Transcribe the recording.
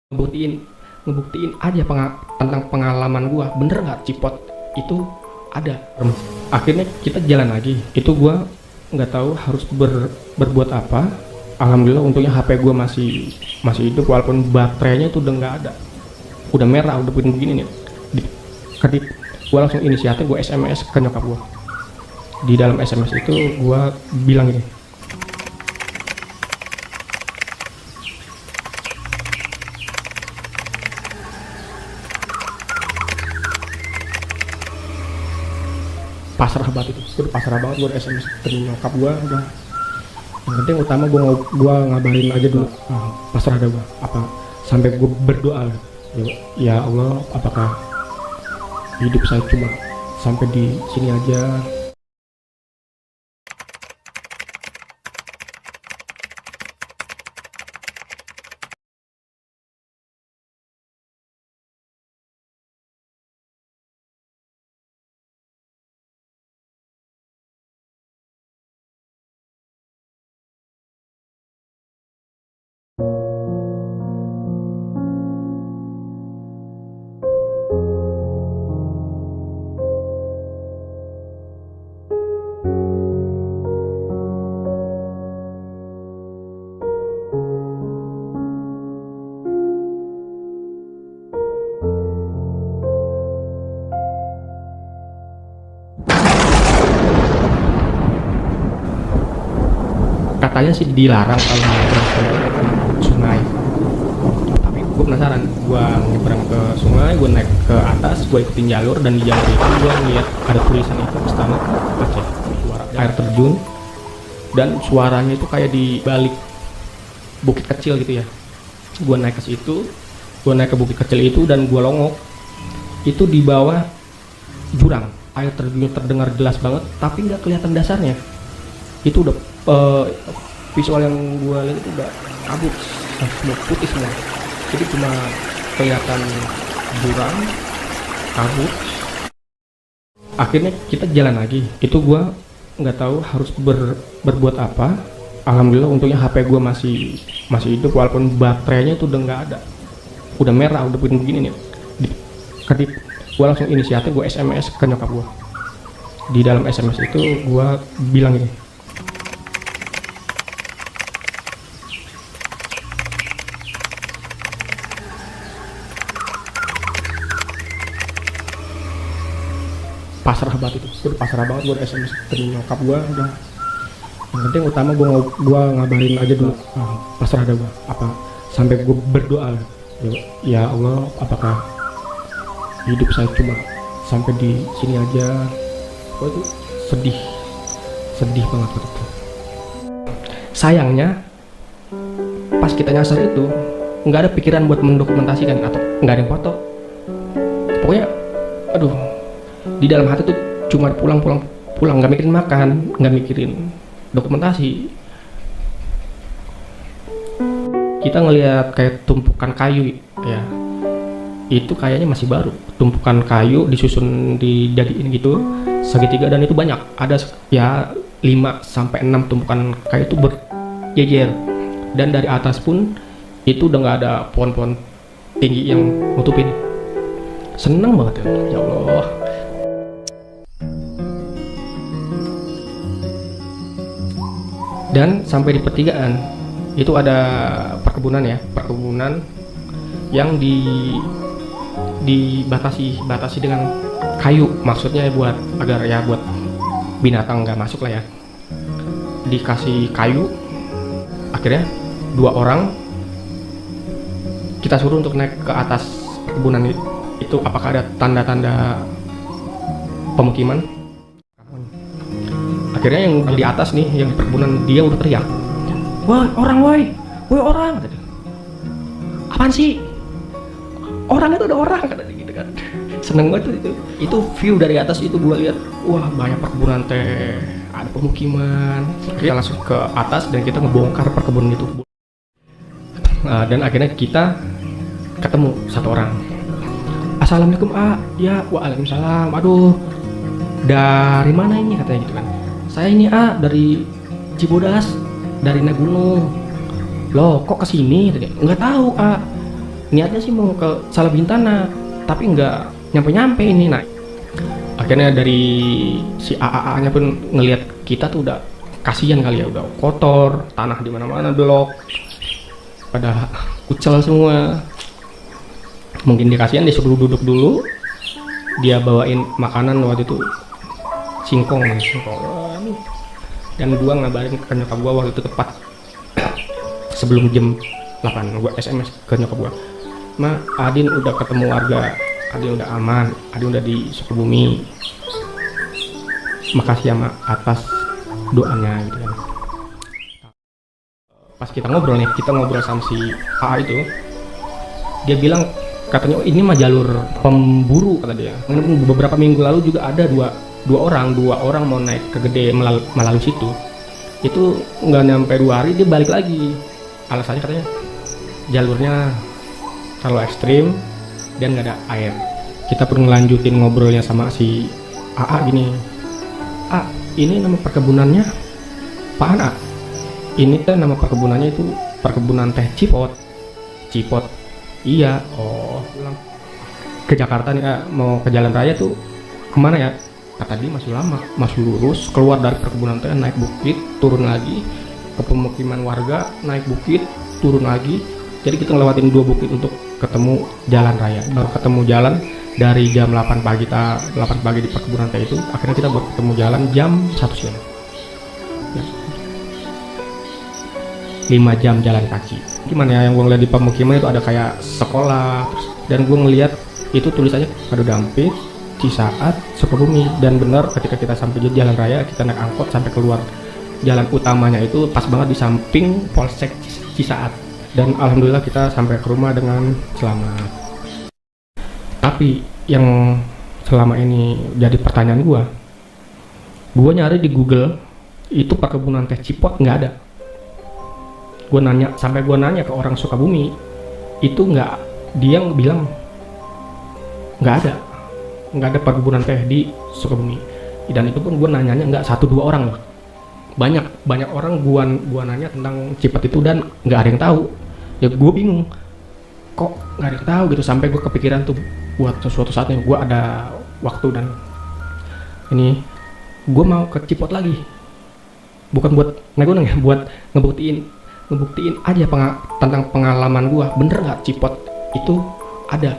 ngebuktiin ngebuktiin aja tentang pengalaman gua bener nggak cipot itu ada. Akhirnya kita jalan lagi, itu gua nggak tahu harus berbuat apa. Alhamdulillah untungnya HP gua masih hidup walaupun baterainya itu udah nggak ada, udah merah, udah begini nih. Kedip gua langsung inisiatif, gua SMS ke nyokap gua. Di dalam SMS itu gua bilang gini, pasrah banget itu, udah pasrah banget. Gue SMS ke nyokap gue, udah yang penting utama gue ngabarin aja dulu. Pasrah ada gue apa sampai gue berdoa, ya Allah, apakah hidup saya cuma sampai di sini aja. Katanya sih dilarang kalau nyebrang ke sungai, tapi gue penasaran. Gue nyebrang ke sungai, gue naik ke atas, gue ikutin jalur, dan di jalur itu gue ngeliat ada tulisan itu Istana Aceh, suara air terjun, dan suaranya itu kayak di balik bukit kecil gitu ya. Gue naik ke situ, gue naik ke bukit kecil itu, dan gue longok. Itu di bawah jurang, air terjunnya terdengar jelas banget, tapi nggak kelihatan dasarnya. Itu udah visual yang gue lihat itu udah kabut, semua putih semua, jadi cuma kelihatan jurang, kabut. Akhirnya kita jalan lagi, itu gue nggak tahu harus berbuat apa. Alhamdulillah untungnya HP gue masih hidup walaupun baterainya itu udah nggak ada, udah merah, udah begini nih. Kedip gue langsung inisiatif, gue SMS ke nyokap gue. Di dalam SMS itu gue bilang gini, pasrah banget itu, udah pasrah banget. Gue SMS ke nyokap gue, udah yang penting utama gue ngabarin aja dulu. Pasrah ada gue apa sampai gue berdoa, ya Allah, apakah hidup saya cuma sampai di sini aja. Gue itu sedih banget waktu itu. Sayangnya pas kita nyasar itu nggak ada pikiran buat mendokumentasikan atau nggak ada yang foto. Pokoknya aduh, di dalam hati tuh cuma pulang, nggak mikirin makan, nggak mikirin dokumentasi. Kita ngelihat kayak tumpukan kayu ya, itu kayaknya masih baru, tumpukan kayu disusun dijadiin gitu segitiga, dan itu banyak, ada ya 5-6 tumpukan kayu itu berjejer, dan dari atas pun itu udah nggak ada pohon-pohon tinggi yang nutupin. Seneng banget ya Allah. Dan sampai di pertigaan itu ada perkebunan yang dibatasi dengan kayu, maksudnya buat agar ya buat binatang nggak masuk lah ya. Dikasih kayu. Akhirnya 2 orang kita suruh untuk naik ke atas perkebunan itu. Apakah ada tanda-tanda pemukiman? Akhirnya yang di atas nih, yang di perkebunan, dia udah teriak, woi orang, kata dia. Apaan sih? Orang itu ada orang, kata dia gitu kan. Seneng banget itu view dari atas itu. Gue lihat, wah, banyak perkebunan teh, ada pemukiman. Kita langsung ke atas dan kita ngebongkar perkebunan itu. Dan akhirnya kita ketemu 1 orang. Assalamualaikum, ya, waalaikumsalam. Aduh, dari mana ini, katanya gitu kan. Saya ini dari Cibodas, dari naik gunung. Loh, kok kesini? Nggak tahu, niatnya sih mau ke Salabintana tapi nggak nyampe ini. Nah akhirnya dari si AAA nya pun ngelihat kita tuh udah kasihan kali ya, udah kotor, tanah di mana-mana, blok pada kucel semua. Mungkin dia kasihan, dia suruh duduk dulu, dia bawain makanan waktu itu singkong. Dan gua ngabarin ke nyokap gua waktu itu tepat sebelum jam 8, gua SMS ke nyokap gua, "Ma, Adin udah ketemu warga, Adin udah aman, Adin udah di Sukabumi. Makasih ya Ma atas doanya," gitu kan. Pas kita ngobrol sama si AA itu, dia bilang katanya, "Oh, ini mah jalur pemburu," kata dia. Beberapa minggu lalu juga ada dua orang mau naik ke Gede melalui situ. Itu nggak nyampe 2 hari dia balik lagi. Alasannya katanya jalurnya terlalu ekstrim dan nggak ada air. Kita pun ngelanjutin ngobrolnya sama si AA gini, "A, ini nama perkebunannya apaan, A?" "Ini kan nama perkebunannya itu perkebunan teh Cipot." "Cipot?" "Iya." "Oh, pulang ke Jakarta nih, A, mau ke jalan raya tuh kemana ya?" Kata dia, "Masih lama, masih lurus, keluar dari perkebunan teh, naik bukit, turun lagi ke pemukiman warga, naik bukit, turun lagi." Jadi kita ngelewatin 2 bukit untuk ketemu jalan raya. Baru ketemu jalan dari jam 8 pagi di perkebunan teh itu. Akhirnya kita baru ketemu jalan jam 1 siang. Ya. 5 jam jalan kaki. Gimana ya, yang gue ngeliat di pemukiman itu ada kayak sekolah, dan gue ngeliat itu tulisannya Kadu Dampit, Cisaat, Sukabumi. Dan benar ketika kita sampai di jalan raya, kita naik angkot sampai keluar jalan utamanya itu pas banget di samping Polsek Cisaat. Dan alhamdulillah kita sampai ke rumah dengan selamat. Tapi yang selama ini jadi pertanyaan gue nyari di Google itu perkebunan teh Cipot nggak ada. Gue nanya ke orang Sukabumi itu nggak, dia bilang nggak ada perkebunan teh di Sukabumi. Dan itu pun gue nanyanya nggak 1-2 orang loh, banyak orang gua nanya tentang Cipot itu dan nggak ada yang tahu. Ya gue bingung, kok nggak ada yang tahu gitu. Sampai gue kepikiran tuh buat suatu saatnya gue ada waktu dan ini gue mau ke Cipot lagi, bukan buat naik ya, buat ngebuktiin aja tentang pengalaman gue, bener nggak Cipot itu ada.